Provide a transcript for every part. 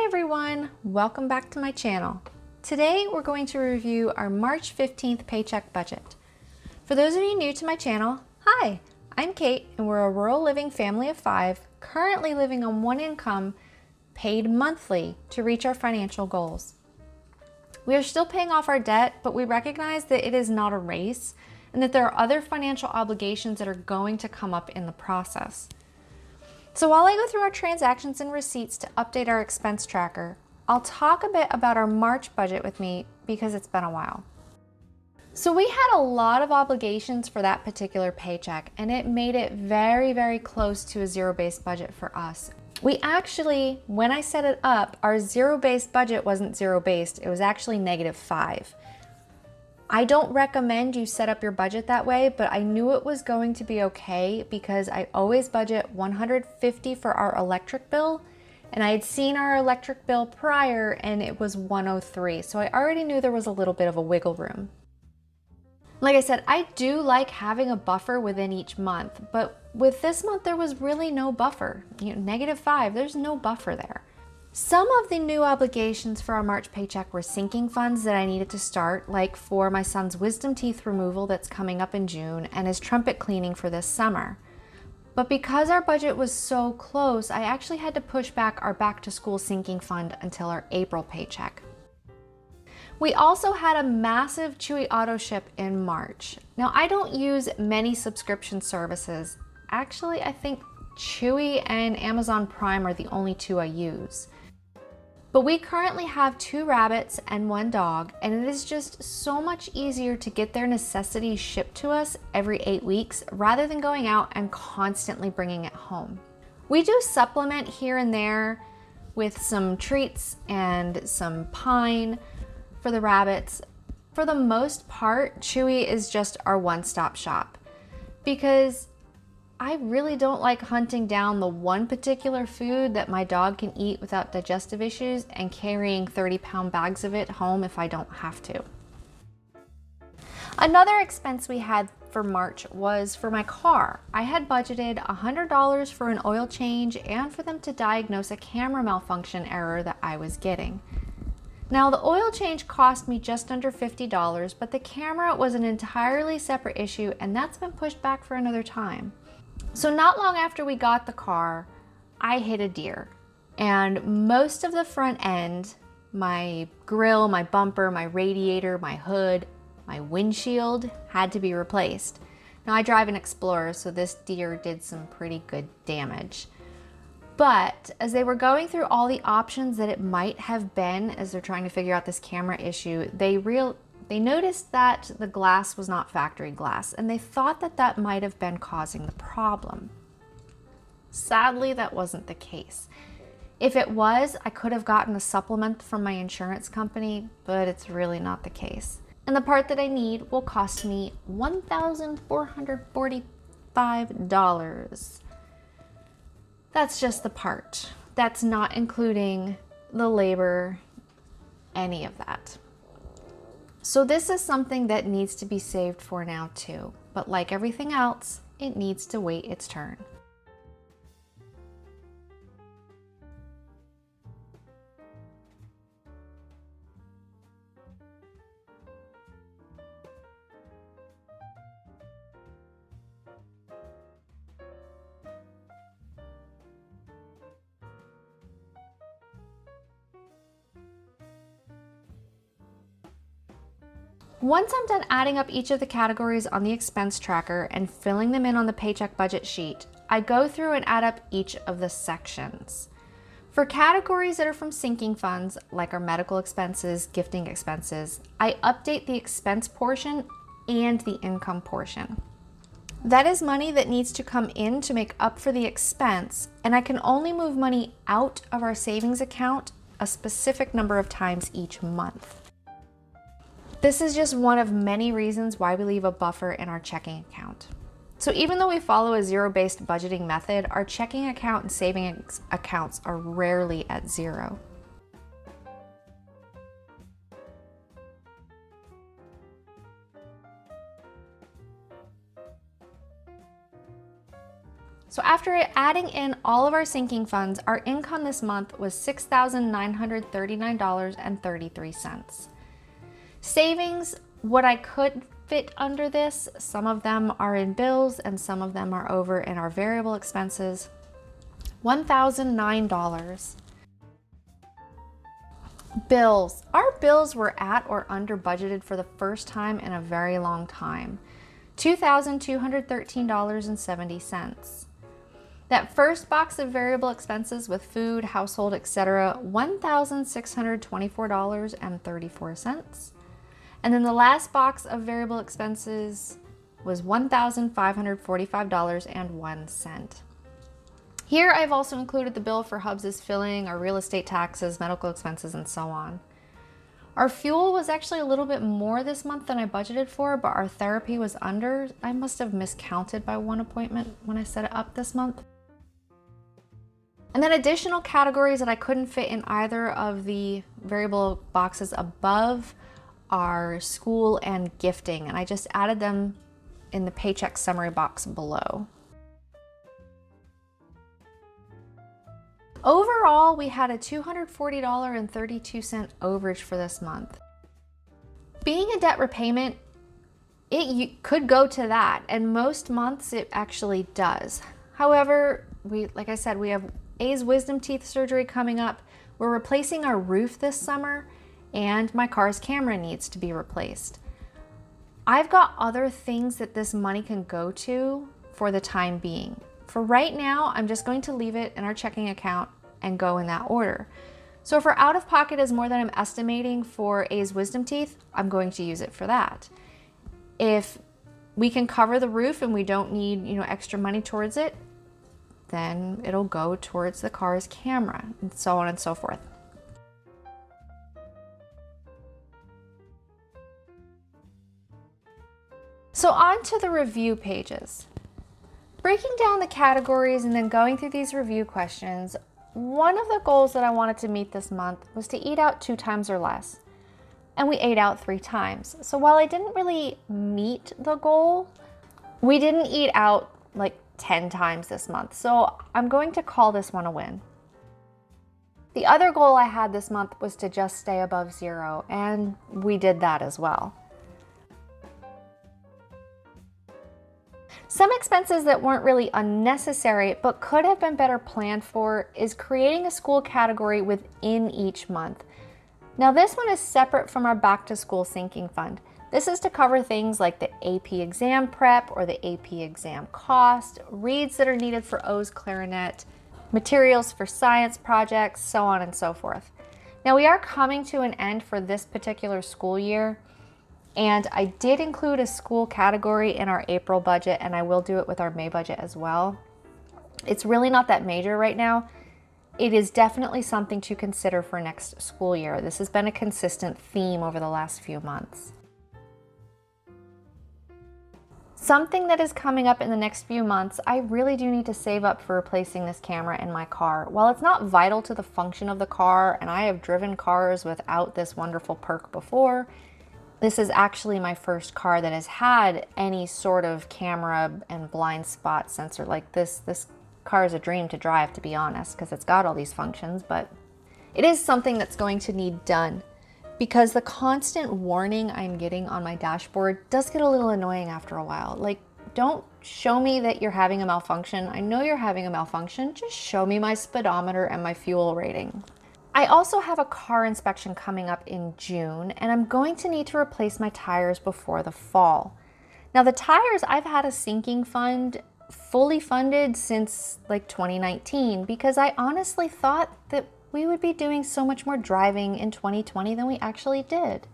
everyone, welcome back to my channel. Today we're going to review our March 15th paycheck budget. For those of you new to my channel, hi, I'm Kate and we're a rural living family of 5 currently living on one income paid monthly to reach our financial goals. We are still paying off our debt, but we recognize that it is not a race and that there are other financial obligations that are going to come up in the process. So while I go through our transactions and receipts to update our expense tracker, I'll talk a bit about our March budget with me because it's been a while. So we had a lot of obligations for that particular paycheck and it made it very, very close to a zero-based budget for us. We actually, when I set it up, our zero-based budget wasn't zero-based, it was actually -5. I don't recommend you set up your budget that way, but I knew it was going to be okay because I always budget $150 for our electric bill, and I had seen our electric bill prior and it was $103, so I already knew there was a little bit of a wiggle room. Like I said, I do like having a buffer within each month, but with this month there was really no buffer. -5, there's no buffer there. Some of the new obligations for our March paycheck were sinking funds that I needed to start, like for my son's wisdom teeth removal that's coming up in June and his trumpet cleaning for this summer. But because our budget was so close, I actually had to push back our back to school sinking fund until our April paycheck. We also had a massive Chewy auto ship in March. Now I don't use many subscription services. Actually, I think Chewy and Amazon Prime are the only two I use. But we currently have 2 rabbits and 1 dog, and it is just so much easier to get their necessities shipped to us every 8 weeks rather than going out and constantly bringing it home. We do supplement here and there with some treats and some pine for the rabbits. For the most part, Chewy is just our one-stop shop because I really don't like hunting down the one particular food that my dog can eat without digestive issues and carrying 30-pound bags of it home if I don't have to. Another expense we had for March was for my car. I had budgeted $100 for an oil change and for them to diagnose a camera malfunction error that I was getting. Now the oil change cost me just under $50, but the camera was an entirely separate issue and that's been pushed back for another time. So not long after we got the car, I hit a deer and most of the front end, my grill, my bumper, my radiator, my hood, my windshield had to be replaced. Now I drive an Explorer, so this deer did some pretty good damage. But as they were going through all the options that it might have been as they're trying to figure out this camera issue, they noticed that the glass was not factory glass and they thought that that might have been causing the problem. Sadly, that wasn't the case. If it was, I could have gotten a supplement from my insurance company, but it's really not the case. And the part that I need will cost me $1,445. That's just the part. That's not including the labor, any of that. So this is something that needs to be saved for now too, but like everything else, it needs to wait its turn. Once I'm done adding up each of the categories on the expense tracker and filling them in on the paycheck budget sheet, I go through and add up each of the sections. For categories that are from sinking funds, like our medical expenses, gifting expenses, I update the expense portion and the income portion. That is money that needs to come in to make up for the expense, and I can only move money out of our savings account a specific number of times each month. This is just one of many reasons why we leave a buffer in our checking account. So even though we follow a zero-based budgeting method, our checking account and savings accounts are rarely at zero. So after adding in all of our sinking funds, our income this month was $6,939.33. Savings, what I could fit under this, some of them are in bills and some of them are over in our variable expenses, $1,009. Bills. Our bills were at or under budgeted for the first time in a very long time, $2,213.70. That first box of variable expenses with food, household, etc., $1,624.34. And then the last box of variable expenses was $1,545.01. Here I've also included the bill for Hubs' filling, our real estate taxes, medical expenses, and so on. Our fuel was actually a little bit more this month than I budgeted for, but our therapy was under. I must have miscounted by one appointment when I set it up this month. And then additional categories that I couldn't fit in either of the variable boxes above are school and gifting, and I just added them in the paycheck summary box below. Overall, we had a $240.32 overage for this month. Being a debt repayment, it could go to that, and most months it actually does. However, like I said, we have A's wisdom teeth surgery coming up. We're replacing our roof this summer, and my car's camera needs to be replaced. I've got other things that this money can go to for the time being. For right now, I'm just going to leave it in our checking account and go in that order. So if our out-of-pocket is more than I'm estimating for A's wisdom teeth, I'm going to use it for that. If we can cover the roof and we don't need, extra money towards it, then it'll go towards the car's camera, and so on and so forth. So on to the review pages. Breaking down the categories and then going through these review questions, one of the goals that I wanted to meet this month was to eat out 2 times or less. And we ate out 3 times. So while I didn't really meet the goal, we didn't eat out like 10 times this month. So I'm going to call this one a win. The other goal I had this month was to just stay above 0, and we did that as well. Some expenses that weren't really unnecessary but could have been better planned for is creating a school category within each month. Now this one is separate from our back to school sinking fund. This is to cover things like the AP exam prep or the AP exam cost, reads that are needed for O's clarinet, materials for science projects, so on and so forth. Now we are coming to an end for this particular school year, and I did include a school category in our April budget, and I will do it with our May budget as well. It's really not that major right now. It is definitely something to consider for next school year. This has been a consistent theme over the last few months. Something that is coming up in the next few months, I really do need to save up for replacing this camera in my car. While it's not vital to the function of the car, and I have driven cars without this wonderful perk before, this is actually my first car that has had any sort of camera and blind spot sensor like this. This car is a dream to drive, to be honest, because it's got all these functions, but it is something that's going to need done, because the constant warning I'm getting on my dashboard does get a little annoying after a while. Like, don't show me that you're having a malfunction. I know you're having a malfunction. Just show me my speedometer and my fuel rating. I also have a car inspection coming up in June, and I'm going to need to replace my tires before the fall. Now the tires, I've had a sinking fund fully funded since like 2019, because I honestly thought that we would be doing so much more driving in 2020 than we actually did.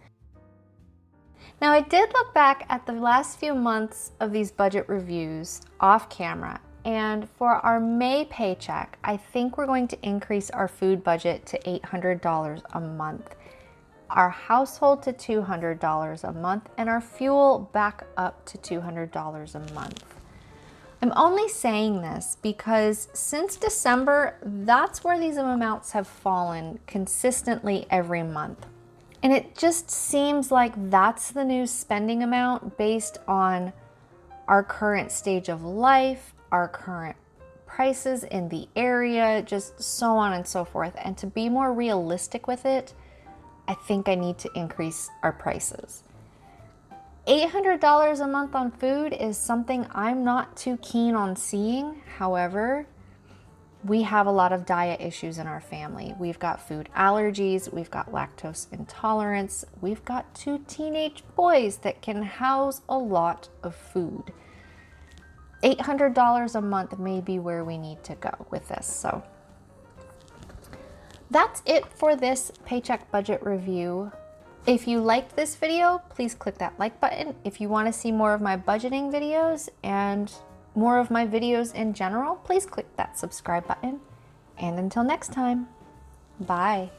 Now I did look back at the last few months of these budget reviews off camera, and for our May paycheck, I think we're going to increase our food budget to $800 a month, our household to $200 a month, and our fuel back up to $200 a month. I'm only saying this because since December, that's where these amounts have fallen consistently every month. And it just seems like that's the new spending amount based on our current stage of life, our current prices in the area, just so on and so forth. And to be more realistic with it, I think I need to increase our prices. $800 a month on food is something I'm not too keen on seeing. However, we have a lot of diet issues in our family. We've got food allergies, we've got lactose intolerance, we've got 2 teenage boys that can house a lot of food. $800 a month may be where we need to go with this. So that's it for this paycheck budget review. If you liked this video, please click that like button. If you want to see more of my budgeting videos and more of my videos in general, please click that subscribe button. And until next time, bye.